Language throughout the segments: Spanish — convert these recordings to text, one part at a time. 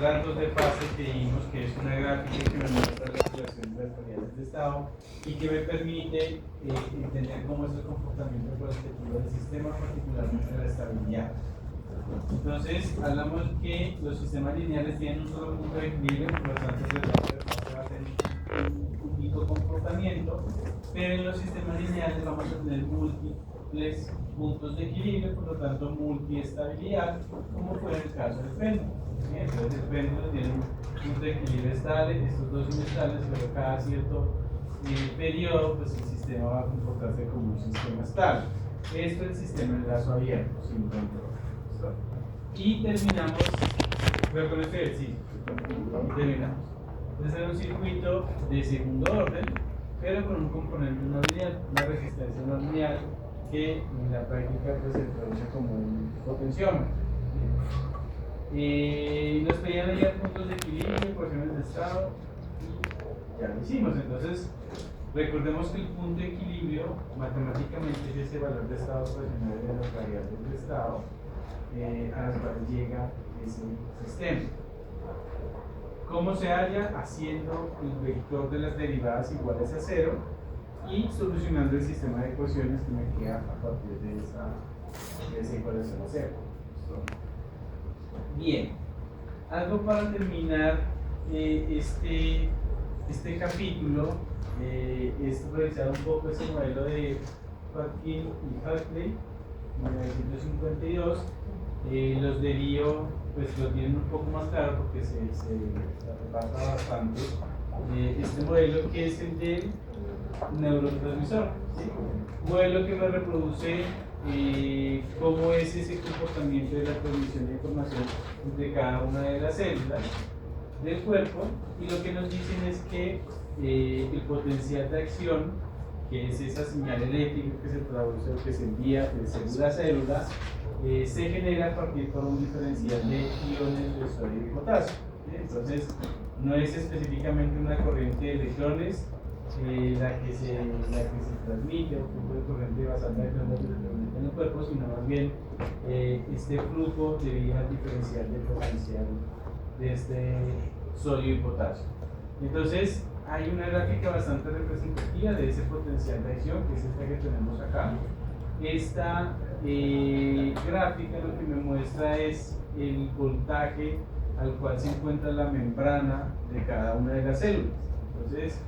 rangos de fase que vimos, que es una gráfica que me muestra las relaciones de las variables de estado y que me permite entender cómo es el comportamiento cualitativo del sistema, particularmente la estabilidad. Entonces, hablamos que los sistemas lineales tienen un solo punto de equilibrio, por lo tanto, el rango de fase va a tener un único comportamiento, pero en los sistemas lineales vamos a tener múltiples puntos de equilibrio, por lo tanto, multiestabilidad, como fue en el caso del péndulo. Entonces, el péndulo tiene un punto de equilibrio estable, estos dos inestables, pero cada cierto periodo, pues el sistema va a comportarse como un sistema estable. Esto es el sistema en lazo abierto, sin control. ¿Listo? Y terminamos, pero con este ejercicio, y terminamos. Este es un circuito de segundo orden, pero con un componente no lineal, una resistencia no lineal que en la práctica pues, se traduce como un potenciómetro. Nos pedían hallar puntos de equilibrio, ecuaciones de estado, y ya lo hicimos. Entonces, recordemos que el punto de equilibrio matemáticamente es ese valor de estado posicional de las variables de estado a las cuales llega ese sistema. ¿Cómo se halla? Haciendo el vector de las derivadas iguales a 0 y solucionando el sistema de ecuaciones que me queda a partir de esa ecuación a 0. Bien, algo para terminar este capítulo es revisar un poco ese modelo de Patkin y Hartley, 1952. Los de Lío pues lo tienen un poco más claro porque se repasa bastante. Este modelo que es el del neurotransmisor, ¿sí? Un modelo que me reproduce cómo es ese comportamiento de la transmisión de información entre cada una de las células del cuerpo, y lo que nos dicen es que el potencial de acción, que es esa señal eléctrica que se traduce o que se envía de célula a célula, se genera a partir por un diferencial de iones de sodio y potasio. Entonces, no es específicamente una corriente de electrones la que se transmite, o tipo de corriente basada en electrones que se transmite en el cuerpo, sino más bien este flujo debido al diferencial de potencial de este sodio y potasio. Entonces, hay una gráfica bastante representativa de ese potencial de acción, que es esta que tenemos acá. Esta gráfica lo que me muestra es el voltaje al cual se encuentra la membrana de cada una de las células. Entonces,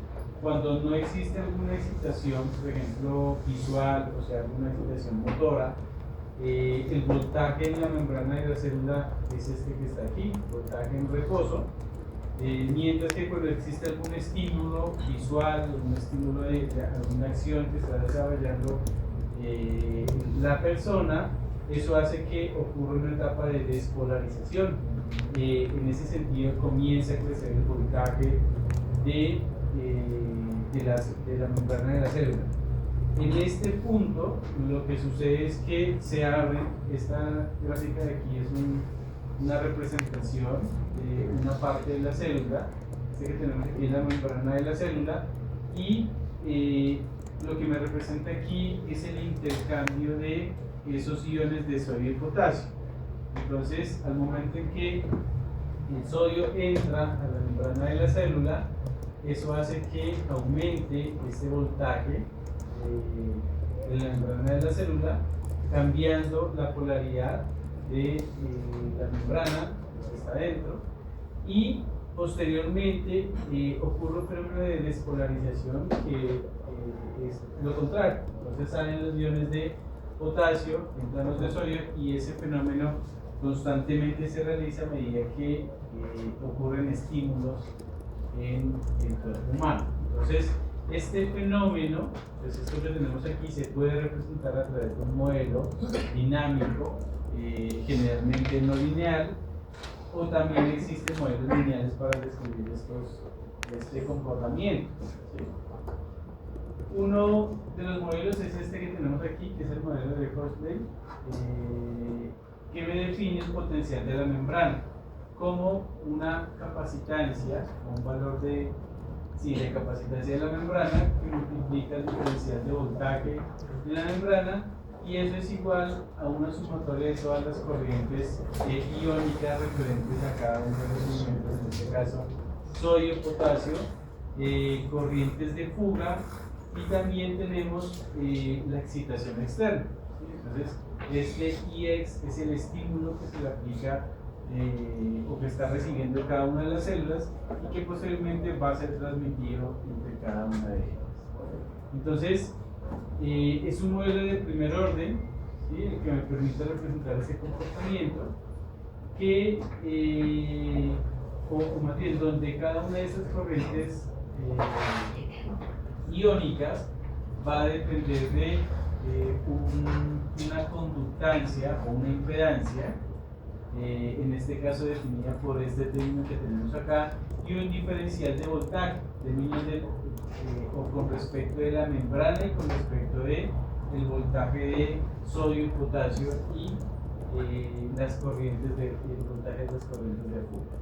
cuando no existe alguna excitación, por ejemplo, visual, o sea, alguna excitación motora, el voltaje en la membrana de la célula es este que está aquí, voltaje en reposo, mientras que cuando existe algún estímulo visual, algún estímulo de alguna acción que está desarrollando la persona, eso hace que ocurra una etapa de despolarización. En ese sentido comienza a crecer el voltaje de la membrana de la célula. En este punto, lo que sucede es que se abre, esta gráfica de aquí es una representación de una parte de la célula, que tenemos aquí es la membrana de la célula, y lo que me representa aquí es el intercambio de esos iones de sodio y potasio. Entonces, al momento en que el sodio entra a la membrana de la célula, eso hace que aumente este voltaje en la membrana de la célula, cambiando la polaridad de la membrana que está dentro, y posteriormente ocurre un fenómeno de despolarización que es lo contrario. Entonces salen los iones de potasio, entran los de sodio, y ese fenómeno constantemente se realiza a medida que ocurren estímulos en el cuerpo humano. Entonces, este fenómeno, pues esto que tenemos aquí, se puede representar a través de un modelo dinámico, generalmente no lineal, o también existen modelos lineales para describir este comportamiento, ¿sí? Uno de los modelos es este que tenemos aquí, que es el modelo de Horsley, que me define el potencial de la membrana como una capacitancia, un valor de capacitancia de la membrana que multiplica el diferencial de voltaje de la membrana, y eso es igual a una sumatoria de todas las corrientes iónicas referentes a cada uno de los este caso sodio, potasio, corrientes de fuga, y también tenemos la excitación externa. ¿Sí? Entonces, este IX es el estímulo que se le aplica o que está recibiendo cada una de las células y que posteriormente va a ser transmitido entre cada una de ellas. Entonces, es un modelo de primer orden, ¿sí? El que me permite representar ese comportamiento que, o más bien, donde cada una de esas corrientes iónicas va a depender de una conductancia o una impedancia, en este caso definida por este término que tenemos acá, y un diferencial de voltaje, o con respecto de la membrana y con respecto de el voltaje de sodio y potasio y las corrientes el voltaje de las corrientes de fuga.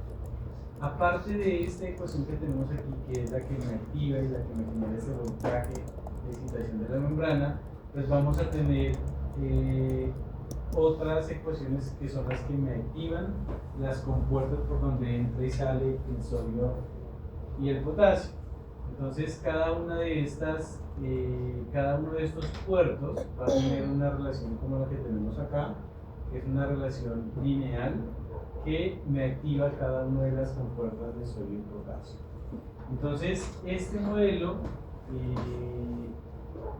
Aparte de esta ecuación que tenemos aquí, que es la que me activa y la que me genera ese voltaje de excitación de la membrana, pues vamos a tener otras ecuaciones que son las que me activan las compuertas por donde entra y sale el sodio y el potasio. Entonces cada uno de estos puertos va a tener una relación como la que tenemos acá, que es una relación lineal que me activa cada una de las compuertas de sodio y potasio. Entonces este modelo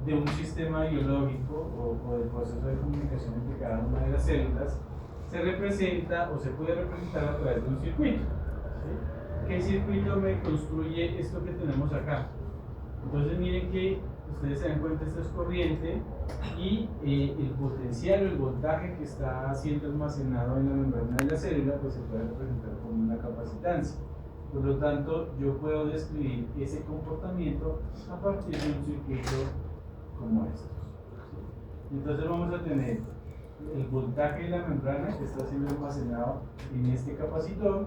de un sistema biológico o del proceso de comunicación entre cada una de las células se representa o se puede representar a través de un circuito. ¿Sí? ¿Qué circuito me construye esto que tenemos acá? Entonces miren que ustedes se dan cuenta, esto es corriente y el potencial o el voltaje que está siendo almacenado en la membrana de la célula pues se puede representar como una capacitancia. Por lo tanto, yo puedo describir ese comportamiento a partir de un circuito como estos. Entonces vamos a tener el voltaje de la membrana que está siendo almacenado en este capacitor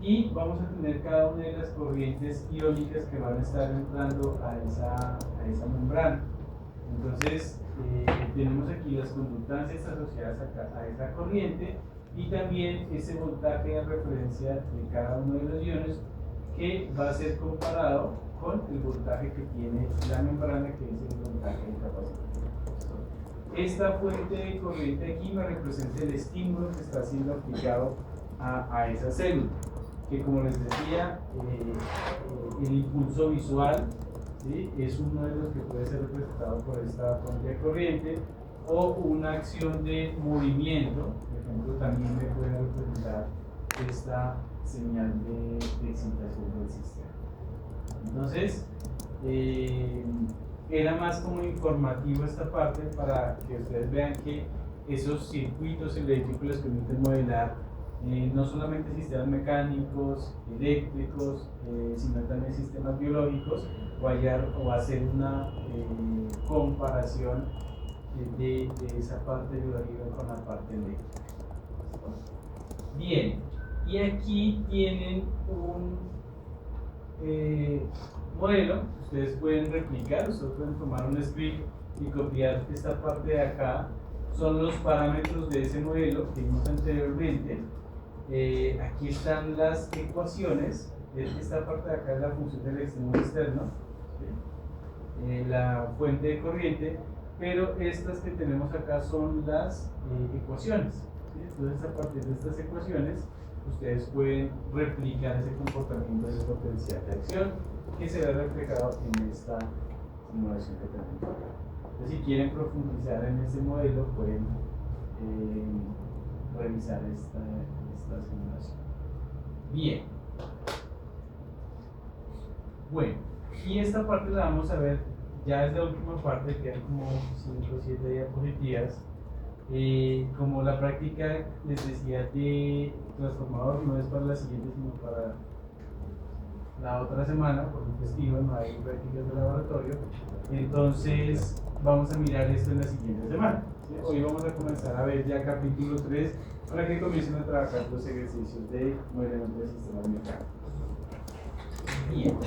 y vamos a tener cada una de las corrientes iónicas que van a estar entrando a esa membrana. Entonces tenemos aquí las conductancias asociadas a esa corriente y también ese voltaje de referencia de cada uno de los iones que va a ser comparado con el voltaje que tiene la membrana, que es el voltaje del capacitor. Esta fuente de corriente aquí me representa el estímulo que está siendo aplicado a esa célula, que como les decía, el impulso visual, ¿sí?, es uno de los que puede ser representado por esta fuente de corriente, o una acción de movimiento, por ejemplo, también me puede representar esta señal de excitación del sistema. Entonces, era más como informativo esta parte para que ustedes vean que esos circuitos eléctricos les permiten modelar no solamente sistemas mecánicos, eléctricos, sino también sistemas biológicos, o hacer una comparación de esa parte biológica con la parte eléctrica. Bien, y aquí tienen un modelo. Ustedes pueden replicar, ustedes pueden tomar un script y copiar esta parte de acá. Son los parámetros de ese modelo que vimos anteriormente. Aquí están las ecuaciones. Esta parte de acá es la función del extremo externo, ¿sí?, la fuente de corriente, pero estas que tenemos acá son las ecuaciones, ¿sí? Entonces, a partir de estas ecuaciones ustedes pueden replicar ese comportamiento de potencial de acción que se ve reflejado en esta simulación que tenemos acá. Entonces, si quieren profundizar en este modelo, pueden revisar esta simulación. Bien. Bueno, y esta parte la vamos a ver, ya es la última parte, quedan como 5 o 7 diapositivas. Como la práctica, les decía, de transformador no es para la siguiente, sino para la otra semana, por el festivo, no hay prácticas de laboratorio. Entonces, vamos a mirar esto en la siguiente semana, ¿sí? Hoy vamos a comenzar a ver ya capítulo 3 para que comiencen a trabajar los ejercicios de modelamiento de sistemas mecánicos. Bien.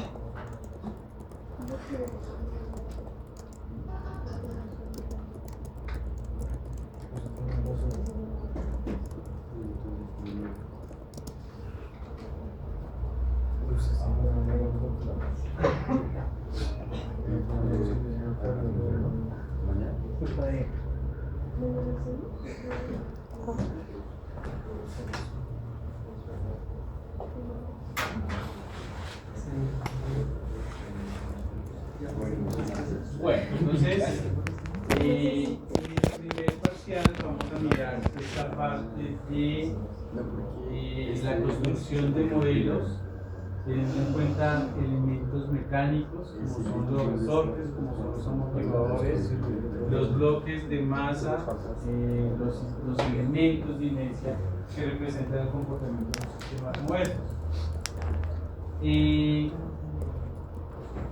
Bueno, entonces, en el primer parcial vamos a mirar esta parte de la construcción de modelos, teniendo en cuenta elementos mecánicos, como son los resortes, como son los amortiguadores, los bloques de masa, los elementos de inercia que representan el comportamiento de un sistema como estos.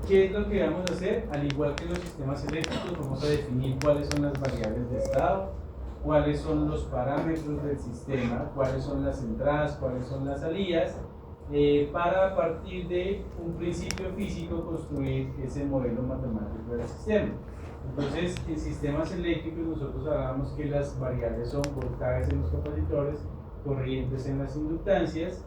¿Qué es lo que vamos a hacer? Al igual que los sistemas eléctricos, vamos a definir cuáles son las variables de estado, cuáles son los parámetros del sistema, cuáles son las entradas, cuáles son las salidas, para a partir de un principio físico construir ese modelo matemático del sistema. Entonces, en sistemas eléctricos nosotros hablábamos que las variables son voltajes en los capacitores, corrientes en las inductancias,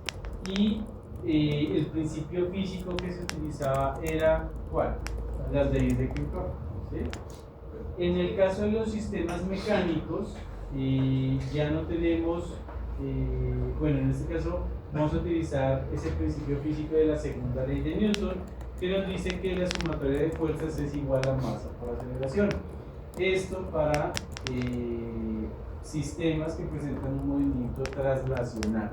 y el principio físico que se utilizaba era ¿cuál? Las leyes de Kirchhoff, ¿sí? En el caso de los sistemas mecánicos, ya no tenemos, bueno, en este caso vamos a utilizar ese principio físico de la segunda ley de Newton, que nos dice que la sumatoria de fuerzas es igual a masa por aceleración. Esto para sistemas que presentan un movimiento traslacional.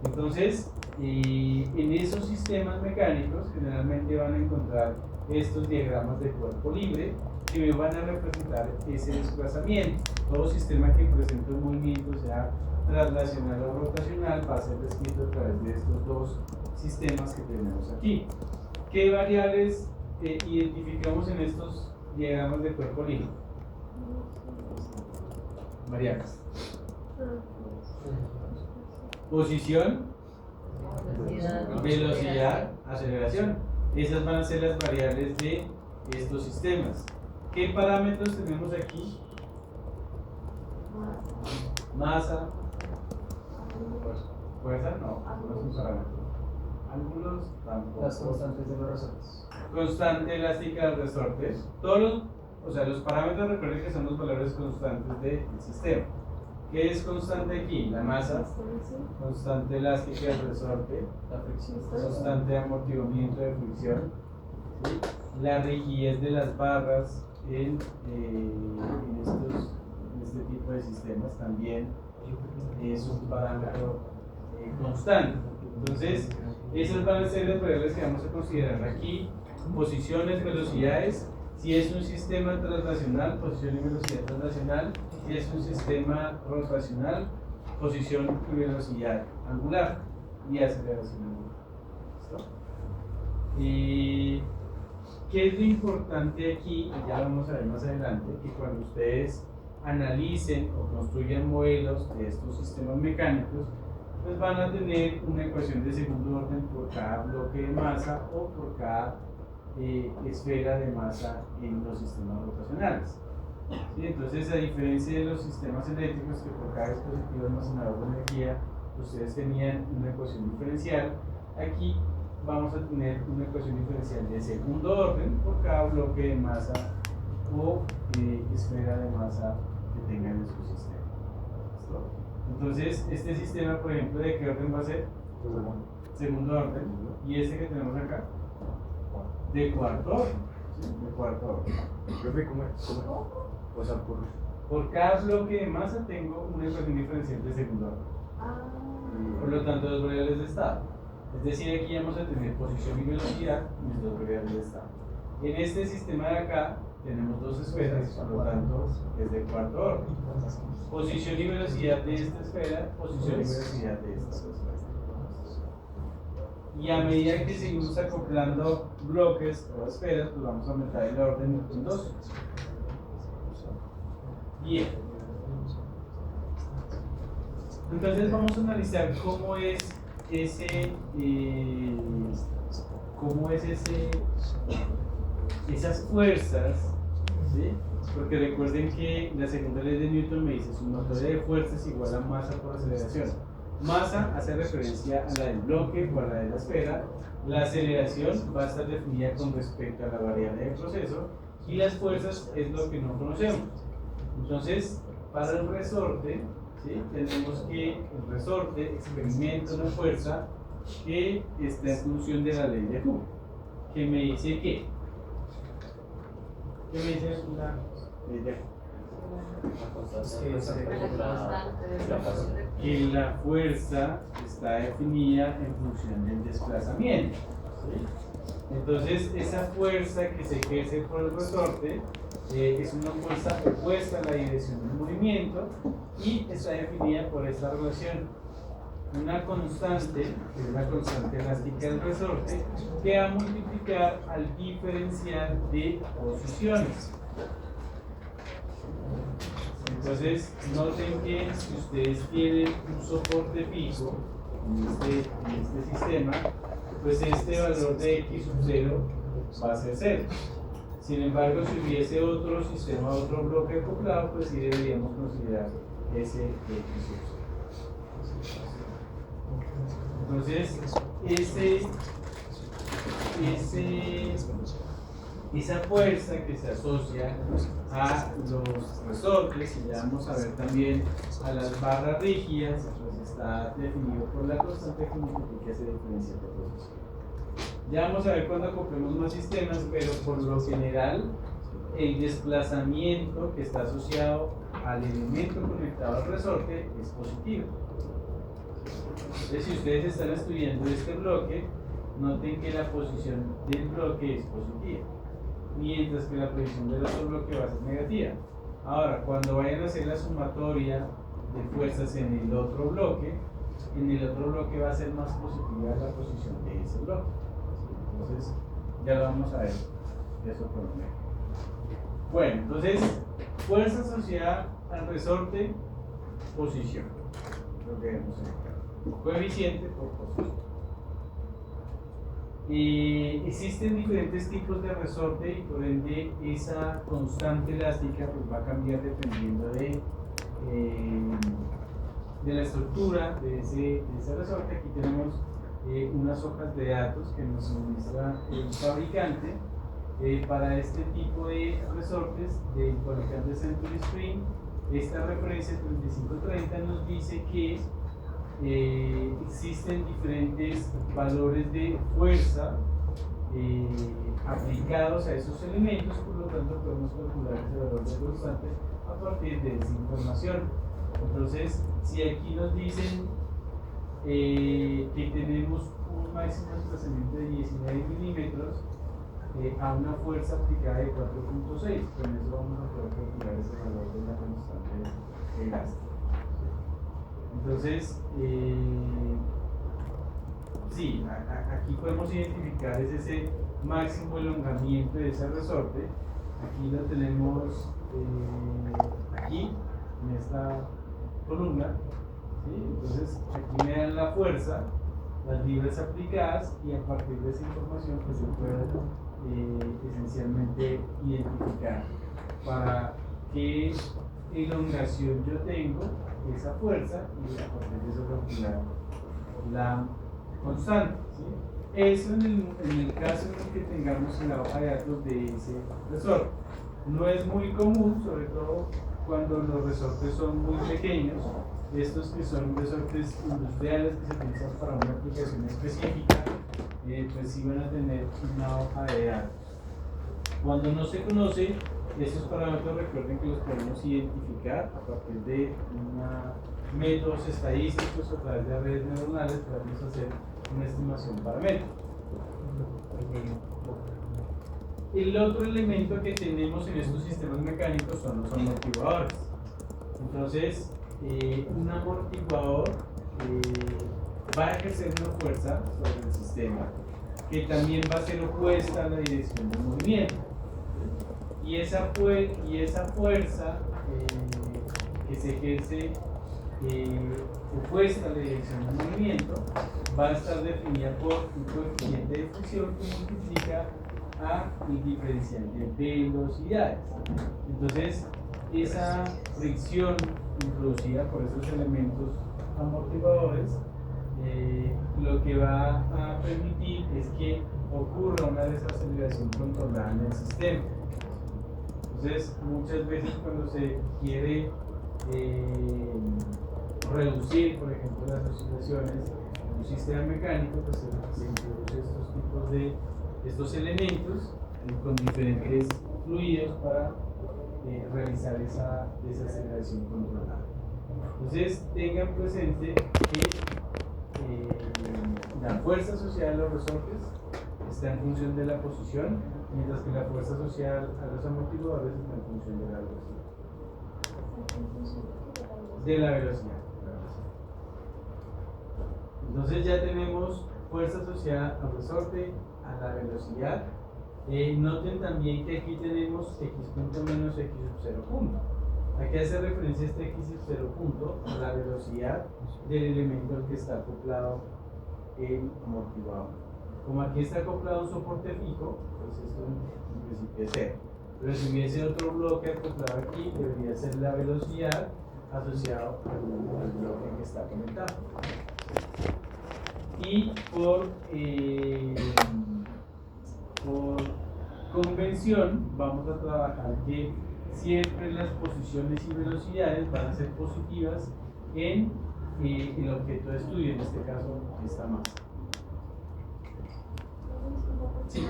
Entonces, en esos sistemas mecánicos generalmente van a encontrar estos diagramas de cuerpo libre que me van a representar ese desplazamiento. Todo sistema que presente un movimiento, sea traslacional o rotacional, va a ser descrito a través de estos dos sistemas que tenemos aquí. ¿Qué variables identificamos en estos diagramas de cuerpo libre? Variables. Posición, velocidad, aceleración. Esas van a ser las variables de estos sistemas. ¿Qué parámetros tenemos aquí? Masa, fuerza, no es un parámetro. Ángulos, tampoco. Las constantes de los resortes. Constante elástica de resortes. Los parámetros, recuerden que son los valores constantes del sistema. ¿Qué es constante aquí? La masa, constante elástica del resorte, La fricción. constante de amortiguamiento de fricción, ¿sí? La rigidez de las barras en este tipo de sistemas también es un parámetro constante. Entonces, esas van a ser las variables que vamos a considerar aquí: posiciones, velocidades. Si es un sistema traslacional, posición y velocidad traslacional. Si es un sistema rotacional, posición y velocidad angular y aceleración angular. ¿Listo? Y ¿qué es lo importante aquí? Y ya lo vamos a ver más adelante, que cuando ustedes analicen o construyan modelos de estos sistemas mecánicos, pues van a tener una ecuación de segundo orden por cada bloque de masa o por cada esfera de masa en los sistemas rotacionales. ¿Sí? Entonces, a diferencia de los sistemas eléctricos, que por cada dispositivo almacenador de energía ustedes tenían una ecuación diferencial, aquí vamos a tener una ecuación diferencial de segundo orden por cada bloque de masa o esfera de masa que tengan en su sistema. ¿Listo? Entonces, este sistema, por ejemplo, ¿de qué orden va a ser? Segundo orden. ¿Y este que tenemos acá? De cuarto orden. ¿Sí? De cuarto orden. Profe, ¿cómo? O sea, por cada bloque de masa tengo una ecuación diferencial de segundo orden. Por lo tanto, dos variables de estado. Es decir, aquí vamos a tener posición y velocidad, mis dos variables de estado. En este sistema de acá tenemos dos esferas, por lo tanto es de cuarto orden. Posición y velocidad de esta esfera, posición y velocidad de esta esfera. Y a medida que seguimos acoplando bloques o esferas, pues vamos a aumentar el orden en 2. Bien. Entonces vamos a analizar cómo es esas fuerzas, ¿sí? Porque recuerden que la segunda ley de Newton me dice sumatoria de fuerzas igual a masa por aceleración. Masa hace referencia a la del bloque o a la de la esfera. La aceleración va a estar definida con respecto a la variable de proceso. Y las fuerzas es lo que no conocemos. Entonces, para el resorte, ¿sí?, tenemos que el resorte experimenta una fuerza que está en función de la ley de Hooke, que me dice que, ¿qué me dice la ley de Hooke? Que la fuerza está definida en función del desplazamiento, ¿sí? Entonces, esa fuerza que se ejerce por el resorte es una fuerza opuesta a la dirección del movimiento y está definida por esta relación. Una constante, que es la constante elástica del resorte, que va a multiplicar al diferencial de posiciones. Entonces, noten que si ustedes tienen un soporte fijo en este sistema, pues este valor de x sub 0 va a ser 0. Sin embargo, si hubiese otro sistema, otro bloque acoplado, pues sí deberíamos considerar ese x sub 0. Entonces, esa fuerza que se asocia a los resortes, y ya vamos a ver también a las barras rígidas, pues está definido por la constante que multiplica ese diferencial de proceso. Ya vamos a ver cuando acoplemos más sistemas, pero por lo general el desplazamiento que está asociado al elemento conectado al resorte es positivo. Entonces, si ustedes están estudiando este bloque, noten que la posición del bloque es positiva, mientras que la posición del otro bloque va a ser negativa. Ahora, cuando vayan a hacer la sumatoria de fuerzas en el otro bloque va a ser más positiva la posición de ese bloque. Entonces, ya lo vamos a ver eso por lo menos. Bueno, entonces, fuerza asociada al resorte, posición. Lo que vemos acá. Coeficiente por posición. Existen diferentes tipos de resorte y por ende esa constante elástica pues va a cambiar dependiendo de la estructura de ese resorte. Aquí tenemos unas hojas de datos que nos suministra el fabricante para este tipo de resortes del fabricante Century Spring. Esta referencia 3530 nos dice que existen diferentes valores de fuerza aplicados a esos elementos, por lo tanto podemos calcular ese valor de constante a partir de esa información. Entonces, si aquí nos dicen que tenemos un máximo desplazamiento de 19 milímetros a una fuerza aplicada de 4.6, con eso vamos a poder calcular ese valor de la constante elástica. Entonces, sí, aquí podemos identificar ese máximo elongamiento de ese resorte. Aquí lo tenemos aquí, en esta columna, ¿sí? Entonces, aquí me dan la fuerza, las libras aplicadas, y a partir de esa información pues yo puedo esencialmente identificar para qué elongación yo tengo esa fuerza y a partir de eso calcular la constante, ¿sí? Eso en el caso en el que tengamos en la hoja de datos de ese resorte. No es muy común, sobre todo cuando los resortes son muy pequeños, estos que son resortes industriales que se utilizan para una aplicación específica, pues sí van a tener una hoja de datos. Cuando no se conoce esos parámetros, recuerden que los podemos identificar a partir de métodos estadísticos a través de redes neuronales. Podemos hacer una estimación paramétrica. El otro elemento que tenemos en estos sistemas mecánicos son los amortiguadores. Entonces, un amortiguador va a ejercer una fuerza sobre el sistema que también va a ser opuesta a la dirección del movimiento. Y esa fuerza que se ejerce opuesta a la dirección del movimiento va a estar definida por un coeficiente de fricción que multiplica a el diferencial de velocidades. Entonces, esa fricción introducida por esos elementos amortiguadores, lo que va a permitir es que ocurra una desaceleración controlada en el sistema. Entonces, muchas veces cuando se quiere reducir, por ejemplo, las oscilaciones en un sistema mecánico, pues se introduce estos tipos de estos elementos con diferentes fluidos para realizar esa desaceleración controlada. Entonces, tengan presente que la fuerza asociada a los resortes está en función de la posición, mientras que la fuerza asociada a los amortiguadores está en función de la velocidad. De la velocidad. Entonces ya tenemos fuerza asociada al resorte, a la velocidad. Noten también que aquí tenemos x punto menos x sub 0 punto. Aquí hace referencia este x sub 0 punto a la velocidad del elemento al que está acoplado el amortiguador. Como aquí está acoplado un soporte fijo, pues esto en principio es 0. Pero si hubiese otro bloque acoplado aquí, debería ser la velocidad asociado al bloque que está conectado. Y por convención vamos a trabajar que siempre las posiciones y velocidades van a ser positivas en el objeto de estudio, en este caso esta masa. Sí.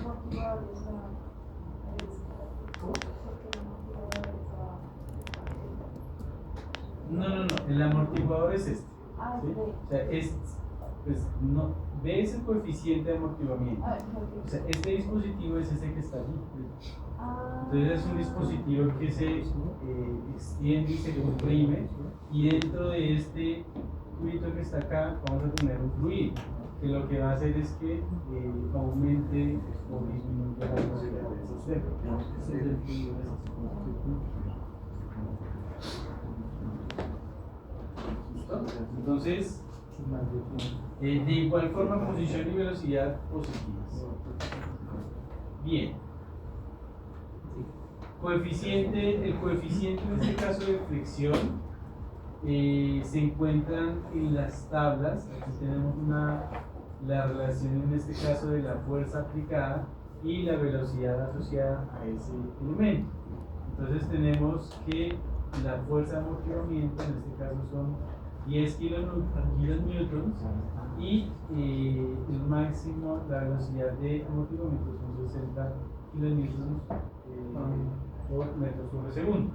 No, el amortiguador es este. ¿Sí? O sea, pues no, B es el coeficiente de amortiguamiento. O sea, este dispositivo es ese que está aquí. Entonces es un dispositivo que se extiende y se comprime, y dentro de este tubito que está acá vamos a poner un fluido que lo que va a hacer es que aumente o disminuya la velocidad del sistema. Entonces, de igual forma, posición y velocidad positivas. Bien. El coeficiente en este caso de fricción se encuentran en las tablas. Aquí tenemos la relación en este caso de la fuerza aplicada y la velocidad asociada a ese elemento. Entonces tenemos que la fuerza de amortiguamiento en este caso son 10 kilonewtons y el máximo, la velocidad de amortiguamiento son 60 kilonewtons por metro sobre segundo.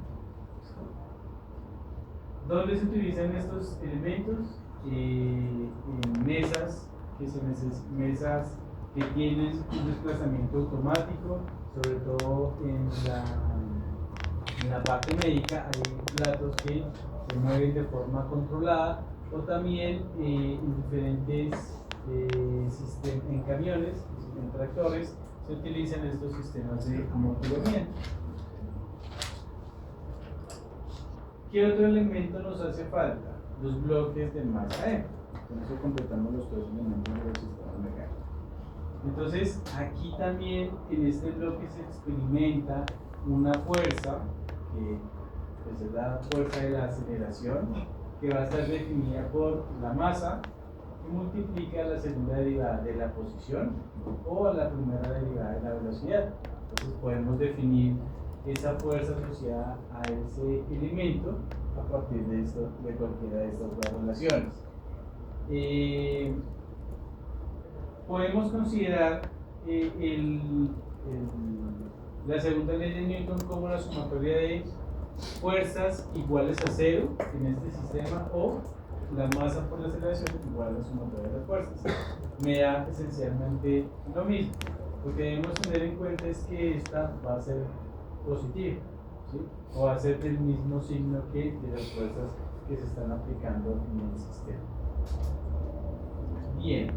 ¿Dónde se utilizan estos elementos? En mesas mesas que tienen un desplazamiento automático, sobre todo en la parte médica hay platos que se mueven de forma controlada, o también en diferentes sistemas, en camiones, en tractores, se utilizan estos sistemas de amortiguamiento. ¿Qué otro elemento nos hace falta? Los bloques de masa M. Con eso completamos los tres elementos del sistema mecánico. Entonces, aquí también en este bloque se experimenta una fuerza, que pues, es la fuerza de la aceleración, que va a estar definida por la masa, que multiplica la segunda derivada de la posición o la primera derivada de la velocidad. Entonces, podemos definir esa fuerza asociada a ese elemento a partir de cualquiera de estas dos relaciones. Podemos considerar la segunda ley de Newton como la sumatoria de fuerzas iguales a cero en este sistema, o la masa por la aceleración igual a la sumatoria de las fuerzas. Me da esencialmente lo mismo. Lo que debemos tener en cuenta es que esta va a ser positiva, ¿sí? O va a ser del mismo signo que de las fuerzas que se están aplicando en el sistema. Bien.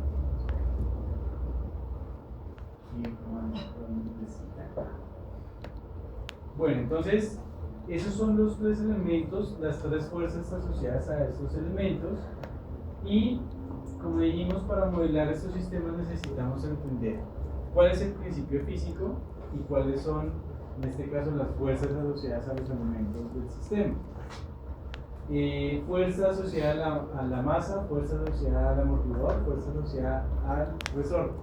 Bueno, entonces esos son los tres elementos, las tres fuerzas asociadas a estos elementos, y como dijimos, para modelar estos sistemas necesitamos entender cuál es el principio físico y cuáles son, en este caso, las fuerzas asociadas a los elementos del sistema. fuerza asociada a la masa, fuerza asociada al amortiguador, fuerza asociada al resorte,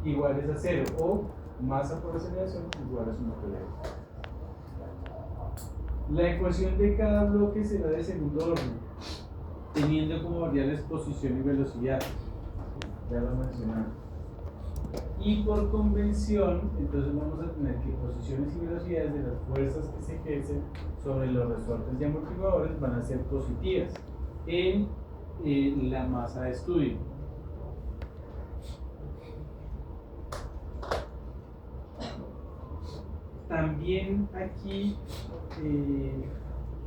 iguales a 0, o masa por aceleración igual a suma por la ecuación de cada bloque será de segundo orden, teniendo como variables posición y velocidad, ya lo mencionamos. Y por convención, entonces vamos a tener que posiciones y velocidades de las fuerzas que se ejercen sobre los resortes y amortiguadores van a ser positivas en la masa de estudio. También aquí,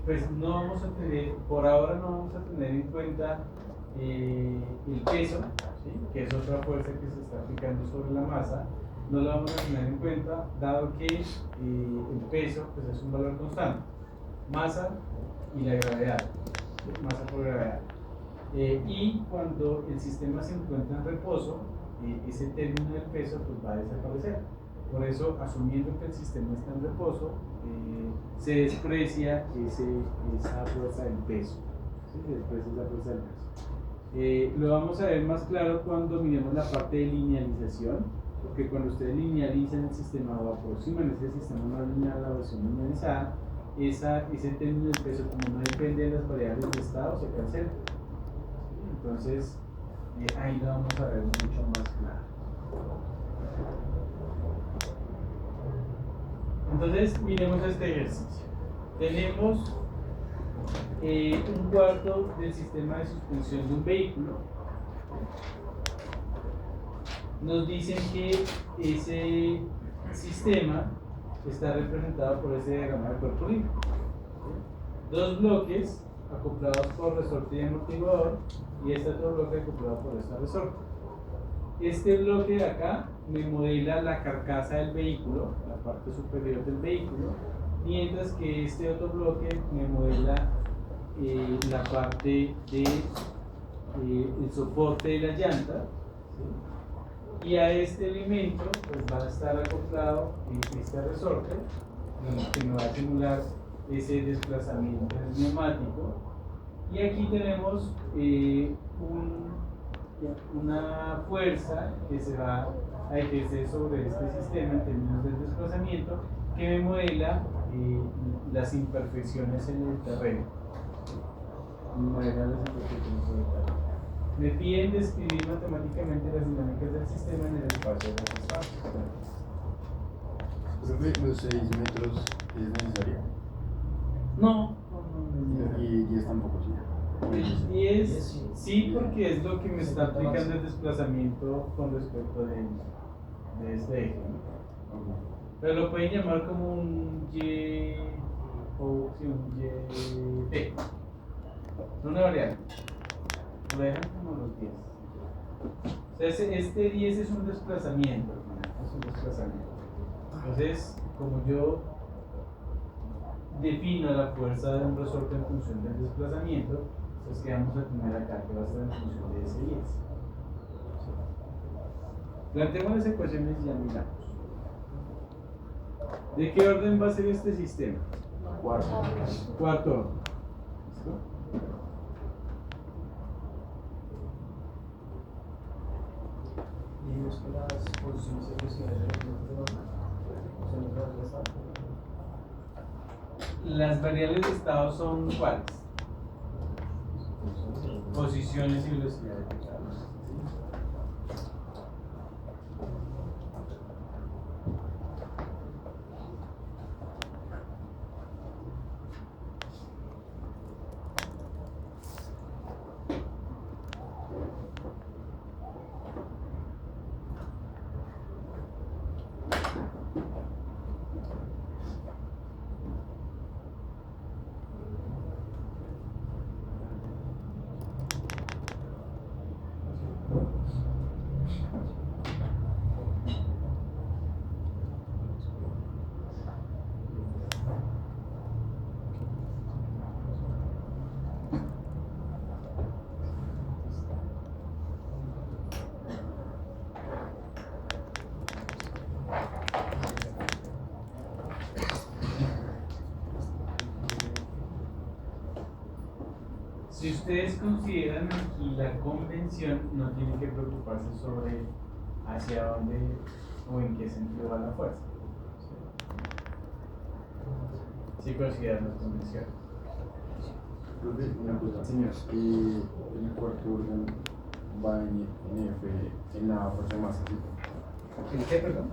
pues no vamos a tener, por ahora no vamos a tener en cuenta el peso, ¿sí? Que es otra fuerza que se está aplicando sobre la masa. No lo vamos a tener en cuenta, dado que el peso pues, es un valor constante, masa y la gravedad, ¿sí? Masa por gravedad. Y cuando el sistema se encuentra en reposo, ese término del peso pues, va a desaparecer. Por eso, asumiendo que el sistema está en reposo, se desprecia esa fuerza del peso. ¿Sí? Se desprecia esa fuerza del peso. Lo vamos a ver más claro cuando miremos la parte de linealización, porque cuando ustedes linealizan el sistema o aproximan ese sistema no lineal a la versión linealizada, ese término del peso, como no depende de las variables de estado, se cancela. Entonces, ahí lo vamos a ver mucho más claro. Entonces, miremos este ejercicio. Tenemos un cuarto del sistema de suspensión de un vehículo. Nos dicen que ese sistema está representado por ese diagrama de cuerpo libre. Dos bloques acoplados por resorte y amortiguador, y este otro bloque acoplado por este resorte. Este bloque de acá me modela la carcasa del vehículo, la parte superior del vehículo, mientras que este otro bloque me modela la parte de el soporte de la llanta, ¿sí? Y a este elemento pues va a estar acoplado este resorte que me va a simular ese desplazamiento del neumático, y aquí tenemos una fuerza que se va a ejercer sobre este sistema en términos del desplazamiento, que me modela las imperfecciones en el terreno. Me piden describir matemáticamente las dinámicas del sistema en el espacio de los espacios. Profe, ¿los 6 metros es necesario? No. Y 10 tampoco, sí. El 10 sí, porque es lo que me está aplicando el desplazamiento con respecto de este eje, ¿no? Pero lo pueden llamar como un Y o sí, un YT. Es una variable. Lo dejan como los 10. Entonces, este 10 es un desplazamiento, ¿no? Es un desplazamiento. Entonces, como yo defino la fuerza de un resorte en función del desplazamiento, entonces que vamos a tener acá, que va a estar en función de ese 10. Planteemos las ecuaciones y ya miramos. ¿De qué orden va a ser este sistema? Cuarto. Cuarto orden. ¿Listo? Y busco las posiciones y velocidades de los bloques de orden. Son las variables de estado. Las variables de estado son ¿cuáles? Posiciones y velocidades de estado. Si ustedes consideran aquí la convención, no tienen que preocuparse sobre hacia dónde o en qué sentido va la fuerza. Si consideran la convención. Profe, una cosa. Señor. El cuarto orden va en F, en la fuerza de masa, ¿sí? ¿En qué, perdón?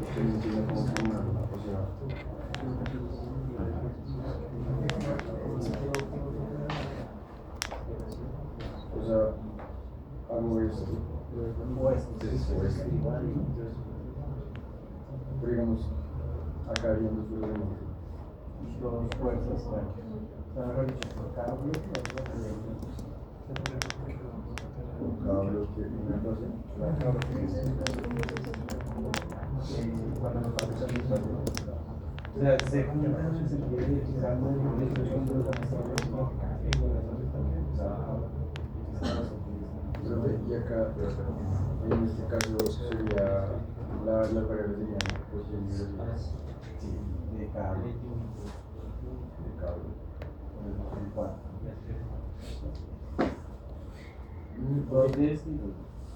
Usted me entiende cómo formularlo, o sea, hago esto, o esto. Pero digamos, acá harían dos fuerzas de masa. Dos fuerzas, cada bloque Cada bloque una cosa. cuando nos parece o sea, se juntan en el sentido de que cada uno de los Profe, y acá, en este caso, sería las variables serían posición y velocidad de cada bloque. de cada bloque.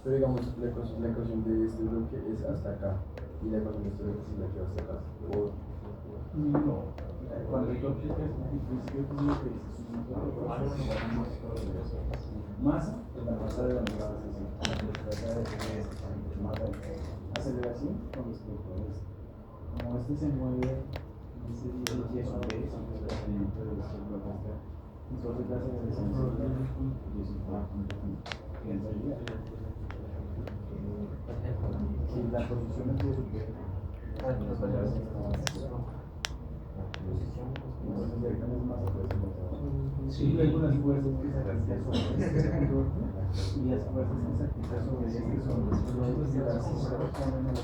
Pero digamos, la ecuación de este bloque es hasta acá y la ecuación de este bloque es la que va hasta acá. No, cuando tú aplicas el principio de lo que dices, masa, la masa de la masa aceleración, cuando como este se mueve, dice y eso de eso, el desplazamiento de estos bloques, entonces la aceleración y eso va en realidad. Si la posición es de y luego las fuerzas que se aplican sobre este sector y las fuerzas que se aplican sobre este son los bloques de la fuerza que ponen en los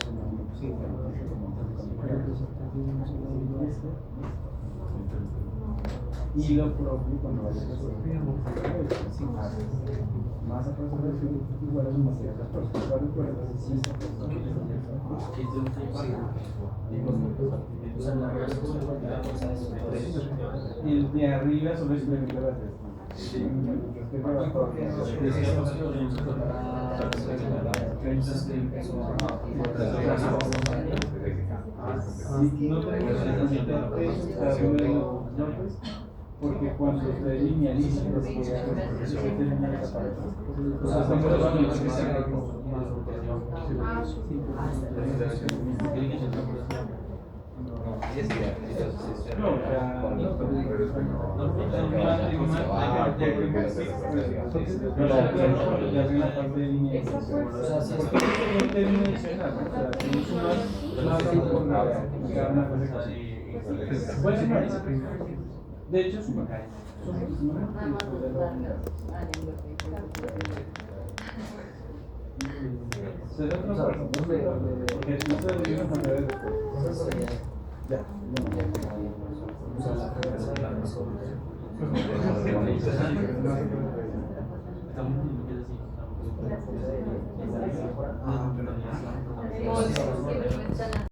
y lo propio cuando vaya a hacer más aproximación igual a su masa de y el de arriba solo es la porque cuando ustedes linealicen los de hecho, su